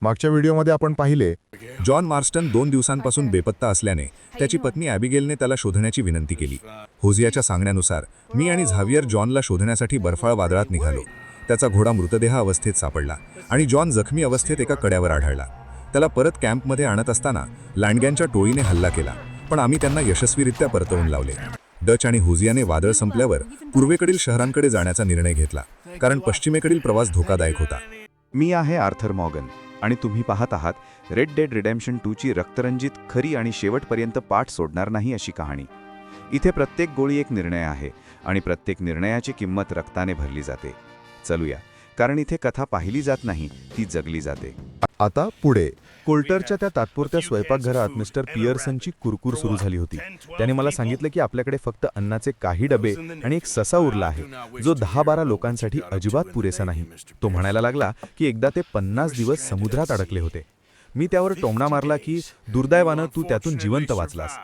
मागच्या व्हिडिओमध्ये आपण पाहिले जॉन मार्स्टन 2 दिवसांपासून बेपत्ता असल्याने त्याची पत्नी ॲबिगेलने त्याला शोधण्याची विनंती केली. होजियाच्या सांगण्यानुसार मी आणि झावियर जॉनला शोधण्यासाठी बर्फाळ वादळात निघालो. त्याचा घोडा मृतदेह अवस्थेत सापडला आणि जॉन जखमी अवस्थेत एका कड्यावर आढळला. त्याला परत कॅम्पमध्ये आणत असताना लँडगॅनच्या टोळीने हल्ला केला, पण आम्ही त्यांना यशस्वीरित्या परतवून लावले. डच आणि होजियाने वादळ संपल्यावर पूर्वेकडील शहरांकडे जाण्याचा निर्णय घेतला, कारण पश्चिमेकडील प्रवास धोकादायक होता. मी आहे आर्थर मॉर्गन आणि तुम्ही पाहत आहात रेड डेड रिडेम्पशन 2 ची रक्तरंजित, खरी आणि शेवटपर्यंत पाठ सोडणार नाही अशी कहाणी. इथे प्रत्येक गोळी एक निर्णय आहे आणि प्रत्येक निर्णयाची किंमत रक्ताने भरली जाते. चलूया, कारण इथे कथा पाहिली जात नाही, ती जगली जाते. आता पुढे कोल्टरच्या त्या तात्पुरत्या स्वयंपाकघरात मिस्टर पियर्सनची कुरकुर सुरू झाली होती. त्याने मला सांगितलं की आपल्याकडे फक्त अन्नाचे काही डबे आणि एक ससा उरला आहे, जो 10-12 लोकांसाठी अजिबात पुरेसा नाही. तो म्हणायला लागला की एकदा ते 50 दिवस समुद्रात अडकले होते. मी त्यावर टोमणा मारला की दुर्दैवानं तू त्यातून जिवंत वाचलास.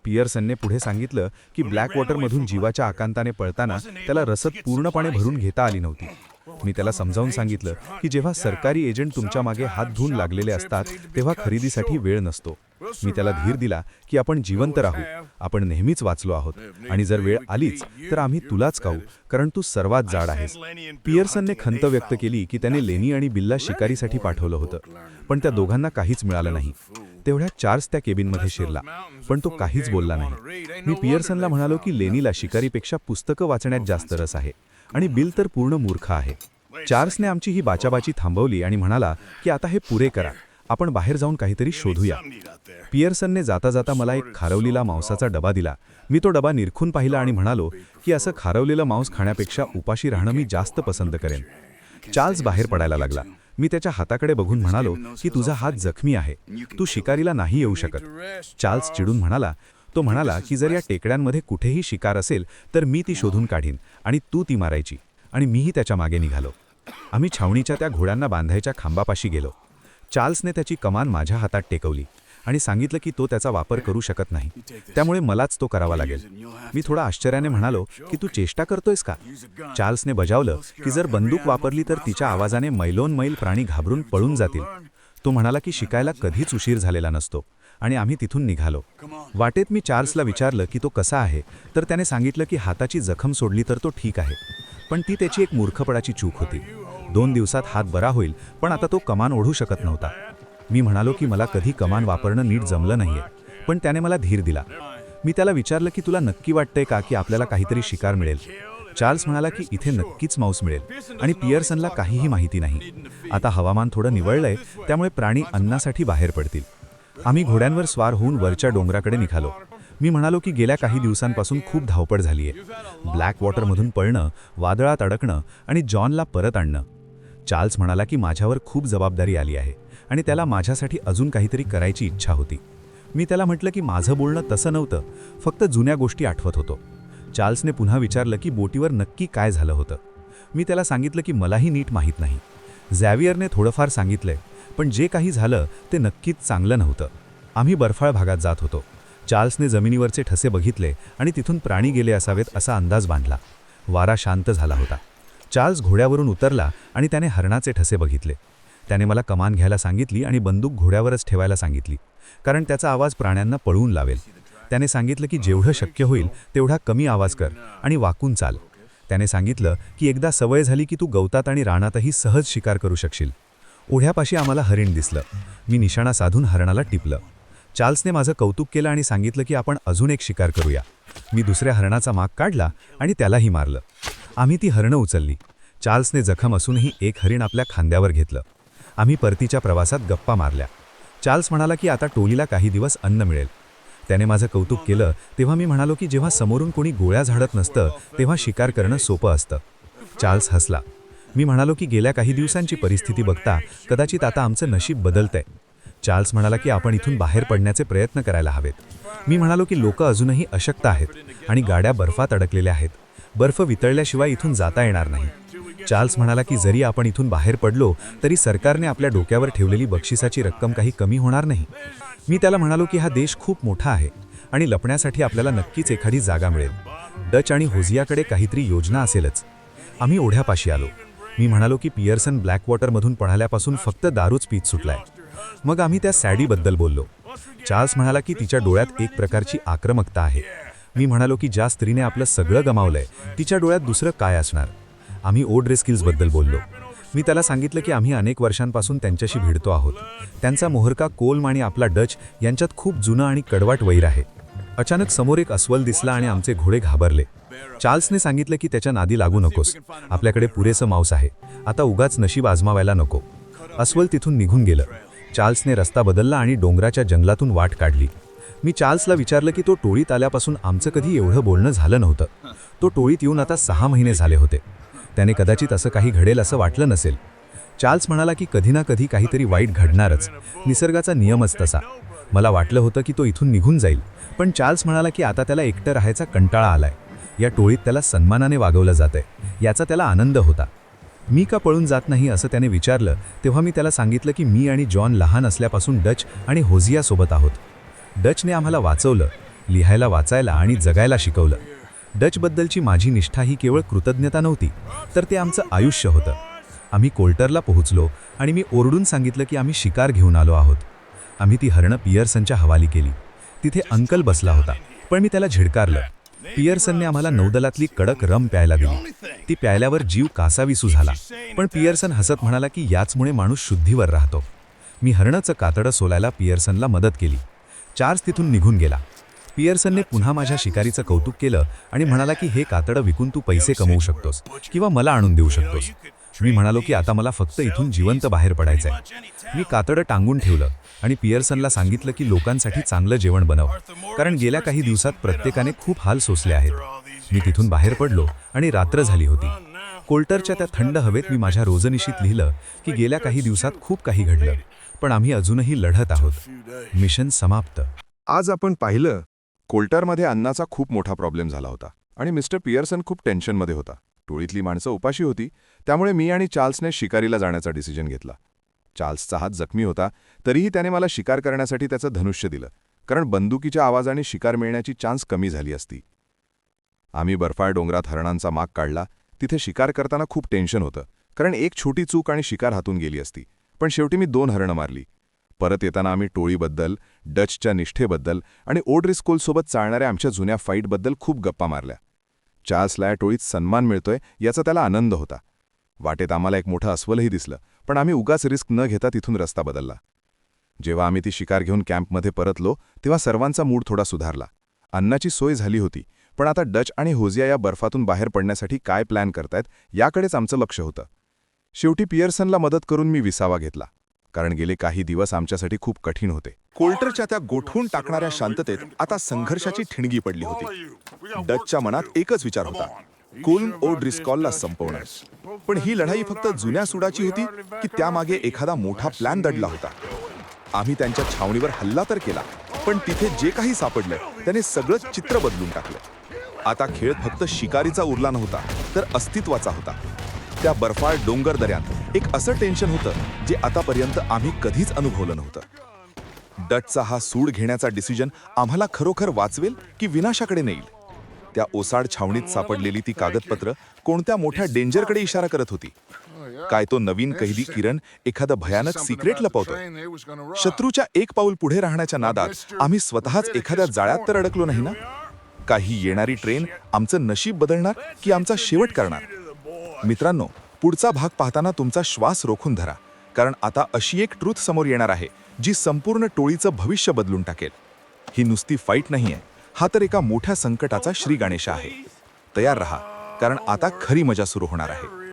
पियर्सनने पुढे सांगितलं की ब्लॅक वॉटरमधून जीवाच्या आकांताने पळताना त्याला रसद पूर्णपणे भरून घेता आली नव्हती. मी त्याला समजावून सांगितलं की जेव्हा सरकारी एजंट तुमच्या मागे हात धुवून लागलेले असतात तेव्हा खरेदीसाठी वेळ नसतो. मी त्याला धीर दिला की आपण जिवंत राहू, आपण नेहमीच वाचलो आहोत आणि जर वेळ आलीच तर आम्ही तुलाच खाऊ, कारण तू सर्वात जाड आहेस. पियर्सनने खंत व्यक्त केली की त्याने लेनी आणि बिलला शिकारीसाठी पाठवलं होतं, पण त्या दोघांना काहीच मिळालं नाही. तेवढ्या चार्ल्स त्या केबिनमध्ये शिरला, पण तो काहीच बोलला नाही. मी पियर्सनला म्हणालो की लेनीला शिकारीपेक्षा पुस्तकं वाचण्यात जास्त रस आहे आणि बिल तर पूर्ण मूर्ख आहे. चार्ल्सने आमची ही बाचाबाची थांबवली आणि म्हणाला की आता हे पुरे करा, आपण बाहेर जाऊन काहीतरी शोधूया. पियर्सनने जाता जाता मला एक खारवलेला मांसाचा डबा दिला. मी तो डबा निरखून पाहिला आणि म्हणालो की असं खारवलेलं मांस खाण्यापेक्षा उपाशी राहणं मी जास्त पसंत करेन. चार्ल्स बाहेर पडायला लागला. मी त्याच्या हाताकडे बघून म्हणालो की तुझा हात जखमी आहे, तू शिकारीला नाही येऊ शकत. चार्ल्स चिडून म्हणाला. तो म्हणाला की जर या टेकड्यांमध्ये कुठेही शिकार असेल तर मी ती शोधून काढीन आणि तू ती मारायची. आणि मीही त्याच्या मागे निघालो. आम्ही छावणीच्या त्या घोड्यांना बांधायच्या खांबापाशी गेलो. चार्ल्सने त्याची कमान माझ्या हातात टेकवली आणि सांगितलं की तो त्याचा वापर करू शकत नाही, त्यामुळे मलाच तो करावा लागेल. मी थोडा आश्चर्याने म्हणालो की तू चेष्टा करतोयस का? चार्ल्सने बजावलं की जर बंदूक वापरली तर तिच्या आवाजाने मैलोन-मैल प्राणी घाबरून पळून जातील. तो म्हणाला की शिकायला कधीच उशीर झालेला नसतो आणि आम्ही तिथून निघालो. वाटेत मी चार्ल्सला विचारलं की तो कसा आहे, तर त्याने सांगितलं की हाताची जखम सोडली तर तो ठीक आहे, पण ती त्याची एक मूर्खपणाची चूक होती. 2 दिवसात हात बरा होईल, पण आता तो कमान ओढू शकत नव्हता. मी म्हणालो की मला कधी कमान वापरणं नीट जमलं नाहीये, पण त्याने मला धीर दिला. मी त्याला विचारलं की तुला नक्की वाटतंय का की आपल्याला काहीतरी शिकार मिळेल? चार्ल्स म्हणाला की इथे नक्कीच मांस मिळेल आणि पियर्सनला काहीही माहिती नाही. आता हवामान थोडं निवळलंय, त्यामुळे प्राणी अन्नासाठी बाहेर पडतील. आम्ही घोड्यांवर स्वार होऊन वरच्या डोंगराकडे निघालो. मी म्हणालो की गेल्या काही दिवसांपासून खूप धावपळ झालीये. ब्लॅक वॉटरमधून पळणं, वादळात अडकणं आणि जॉनला परत आणणं. चार्ल्स म्हणाला की माझ्यावर खूप जबाबदारी आली आहे आणि त्याला माझ्यासाठी अजून काहीतरी करायची इच्छा होती. मी त्याला म्हटलं की माझं बोलणं तसं नव्हतं, फक्त जुन्या गोष्टी आठवत होतो. चार्ल्सने पुन्हा विचारलं की बोटीवर नक्की काय झालं होतं. मी त्याला सांगितलं की मलाही नीट माहीत नाही. झॅवियरने थोडंफार सांगितलंय, पण जे काही झालं ते नक्कीच चांगलं नव्हतं. आम्ही बर्फाळ भागात जात होतो. चार्ल्सने जमिनीवरचे ठसे बघितले आणि तिथून प्राणी गेले असावेत असा अंदाज बांधला. वारा शांत झाला होता. चार्ल्स घोड्यावरून उतरला आणि त्याने हरणाचे ठसे बघितले. त्याने मला कमान घ्यायला सांगितली आणि बंदूक घोड्यावरच ठेवायला सांगितली, कारण त्याचा आवाज प्राण्यांना पळवून लावेल. त्याने सांगितलं की जेवढं शक्य होईल तेवढा कमी आवाज कर आणि वाकून चाल. त्याने सांगितलं की एकदा सवय झाली की तू गवतात आणि रानातही सहज शिकार करू शकशील. ओढ्यापाशी आम्हाला हरिण दिसलं. मी निशाणा साधून हरणाला टिपलं. चार्ल्सने माझं कौतुक केलं आणि सांगितलं की आपण अजून एक शिकार करूया. मी दुसऱ्या हरणाचा माग काढला आणि त्यालाही मारलं. आम्ही ती हरणं उचलली. चार्ल्सने जखम असूनही एक हरिण आपल्या खांद्यावर घेतलं. आम्ही परतीच्या प्रवासात गप्पा मारल्या. चार्ल्स म्हणाला की आता टोलीला काही दिवस अन्न मिळेल. त्याने माझं कौतुक केलं तेव्हा मी म्हणालो की जेव्हा समोरून कोणी गोळ्या झाडत नसतं तेव्हा शिकार करणं सोपं असतं. चार्ल्स हसला. मी म्हणालो की गेल्या काही दिवसांची परिस्थिती बघता कदाचित आता आमचं नशीब बदलतंय. चार्ल्स म्हणाला की आपण इथून बाहेर पडण्याचे प्रयत्न करायला हवेत. मी म्हणालो की लोक अजूनही अशक्त आहेत आणि गाड्या बर्फात अडकलेल्या आहेत. बर्फ वितळल्याशिवाय इथून जाता येणार नाही. चार्ल्स म्हणाला की जरी आपण इथून बाहेर पडलो तरी सरकारने आपल्या डोक्यावर ठेवलेली बक्षिसाची रक्कम काही कमी होणार नाही. मी त्याला म्हणालो की हा देश खूप मोठा आहे आणि लपण्यासाठी आपल्याला नक्कीच एखादी जागा मिळेल. डच आणि होजियाकडे काहीतरी योजना असेलच. आम्ही ओढ्यापाशी आलो. मी म्हणालो की पियर्सन ब्लॅकवॉटरमधून पळाल्यापासून फक्त दारूच पीत सुटलाय. मग आम्ही त्या सॅडीबद्दल बोललो. चार्ल्स म्हणाला की तिच्या डोळ्यात एक प्रकारची आक्रमकता आहे. मी म्हणालो की ज्या स्त्रीने आपलं सगळं गमावलंय तिच्या डोळ्यात दुसरं काय असणार. आम्ही ओड्रेस्किल्सबद्दल बोललो. मी त्याला सांगितलं की आम्ही अनेक वर्षांपासून त्यांच्याशी भिडतो आहोत. त्यांचा मोहरका कोल्म आणि आपला डच यांच्यात खूप जुनं आणि कडवाट वैर आहे. अचानक समोर एक अस्वल दिसला आणि आमचे घोडे घाबरले. चार्ल्सने सांगितलं की त्याच्या नादी लागू नकोस, आपल्याकडे पुरेसं मांस आहे, आता उगाच नशीब आजमावायला नको. अस्वल तिथून निघून गेलं. चार्ल्सने रस्ता बदलला आणि डोंगराच्या जंगलातून वाट काढली. मी चार्ल्सला विचारलं की तो टोळीत आल्यापासून आमचं कधी एवढं बोलणं झालं नव्हतं. तो टोळीत येऊन आता 6 महिने झाले होते. त्याने कदाचित असं काही घडेल असं वाटलं नसेल. चार्ल्स म्हणाला की कधी ना कधी काहीतरी वाईट घडणारच, निसर्गाचा नियमच तसा. मला वाटलं होतं की तो इथून निघून जाईल, पण चार्ल्स म्हणाला की आता त्याला एकटं राहायचा कंटाळा आलाय. या टोळीत त्याला सन्मानाने वागवलं जातंय, याचा त्याला आनंद होता. मी का पळून जात नाही असं त्याने विचारलं तेव्हा मी त्याला सांगितलं की मी आणि जॉन लहान असल्यापासून डच आणि होझियासोबत आहोत. डचने आम्हाला वाचवलं, लिहायला वाचायला आणि जगायला शिकवलं. डचबद्दलची माझी निष्ठा ही केवळ कृतज्ञता नव्हती, तर ते आमचं आयुष्य होतं. आम्ही कोल्टरला पोहोचलो आणि मी ओरडून सांगितलं की आम्ही शिकार घेऊन आलो आहोत. आम्ही ती हरणं पियर्सनच्या हवाली केली. तिथे अंकल बसला होता, पण मी त्याला झिडकारलं. पियर्सनने आम्हाला नौदलातली कडक रम प्यायला दिली. ती प्यायल्यावर जीव कासाविसू झाला, पण पियर्सन हसत म्हणाला की याचमुळे माणूस शुद्धीवर राहतो. मी हरणाचं कातडं सोलायला पियर्सनला मदत केली. चार्ल्स तिथून निघून गेला. पियर्सनने पुन्हा माझ्या शिकारीचं कौतुक केलं आणि म्हणाला की हे कातडं विकून तू पैसे कमवू शकतोस किंवा मला आणून देऊ शकतोस. मी म्हणालो की आता मला फक्त इथून जिवंत बाहेर पडायचंय. मी कातडं टांगून ठेवलं आणि पियर्सनला सांगितलं की लोकांसाठी चांगलं जेवण बनव, कारण गेल्या काही दिवसात प्रत्येकाने खूप हाल सोसले आहेत. मी तिथून बाहेर पडलो आणि रात्र झाली होती. कोल्टरच्या त्या थंड हवेत मी माझ्या रोजनिशीत लिहिलं की गेल्या काही दिवसात खूप काही घडलं, पण आम्ही अजूनही लढत आहोत. मिशन समाप्त. आज आपण पाहिलं कोल्टरमध्ये अन्नाचा खूप मोठा प्रॉब्लेम झाला होता आणि मिस्टर पियर्सन खूप टेन्शनमध्ये होता. टोळीतली माणसं उपाशी होती, त्यामुळे मी आणि चार्ल्सने शिकारीला जाण्याचा डिसिजन घेतला. चार्ल्सचा हात जखमी होता, तरीही त्याने मला शिकार करण्यासाठी त्याचं धनुष्य दिलं, कारण बंदुकीच्या आवाजाने शिकार मिळण्याची चान्स कमी झाली असती. आम्ही बर्फाळ डोंगरात हरणांचा माग काढला. तिथे शिकार करताना खूप टेन्शन होतं, कारण एक छोटी चूक आणि शिकार हातून गेली असती. पण शेवटी मी 2 हरणं मारली. परत येताना आम्ही टोळीबद्दल, डचच्या निष्ठेबद्दल आणि ओड्रिस्कोलसोबत चालणाऱ्या आमच्या जुन्या फाईटबद्दल खूप गप्पा मारल्या. चार्ल्सला या टोळीत सन्मान मिळतोय याचा त्याला आनंद होता. वाटेत आम्हाला एक मोठं अस्वलही दिसलं, पण आम्ही उगाच रिस्क न घेता तिथून रस्ता बदलला. जेव्हा आम्ही ती शिकार घेऊन कॅम्पमध्ये परतलो तेव्हा सर्वांचा मूड थोडा सुधारला. अन्नाची सोय झाली होती, पण आता डच आणि होझिया या बर्फातून बाहेर पडण्यासाठी काय प्लॅन करतायत याकडेच आमचं लक्ष होतं. शेवटी पियर्सनला मदत करून मी विसावा घेतला, कारण गेले काही दिवस आमच्यासाठी खूप कठीण होते. कोल्टरच्या त्या गोठवून टाकणाऱ्या शांततेत आता संघर्षाची ठिणगी पडली होती. डचच्या मनात एकच विचार होता, कोल्म ओड्रिस्कॉलला संपवणं. पण ही लढाई फक्त जुन्या सुडाची होती की त्यामागे एखादा मोठा प्लॅन दडला होता. आम्ही त्यांच्या छावणीवर हल्ला तर केला, पण तिथे जे काही सापडलं त्याने सगळं चित्र बदलून टाकलं. आता खेळ फक्त शिकारीचा उरला नव्हता, तर अस्तित्वाचा होता. त्या बर्फाळ डोंगर दऱ्यात एक असं टेन्शन होतं जे आतापर्यंत आम्ही कधीच अनुभवलं नव्हतं. डचचा हा सूड घेण्याचा डिसिजन आम्हाला खरोखर वाचवेल की विनाशाकडे नेईल? त्या ओसाड छावणीत सापडलेली ती कागदपत्र कोणत्या मोठ्या डेंजरकडे इशारा करत होती? काय तो नवीन कैदी किरण एखादं भयानक सिक्रेट लपवतोय? शत्रूच्या एक पाऊल पुढे राहण्याच्या नादात आम्ही स्वतःच एखाद्या जाळ्यात तर अडकलो नाही ना? काही येणारी ट्रेन आमचं नशीब बदलणार की आमचा शेवट करणार? मित्रांनो, पुढचा भाग पाहताना तुमचा श्वास रोखून धरा, कारण आता अशी एक ट्रूथ समोर येणार आहे जी संपूर्ण टोळीचं भविष्य बदलून टाकेल. ही नुसती फाईट नाहीये, हा तर एका मोठ्या संकटाचा श्रीगणेशा आहे. तयार रहा, कारण आता खरी मजा सुरू होणार आहे.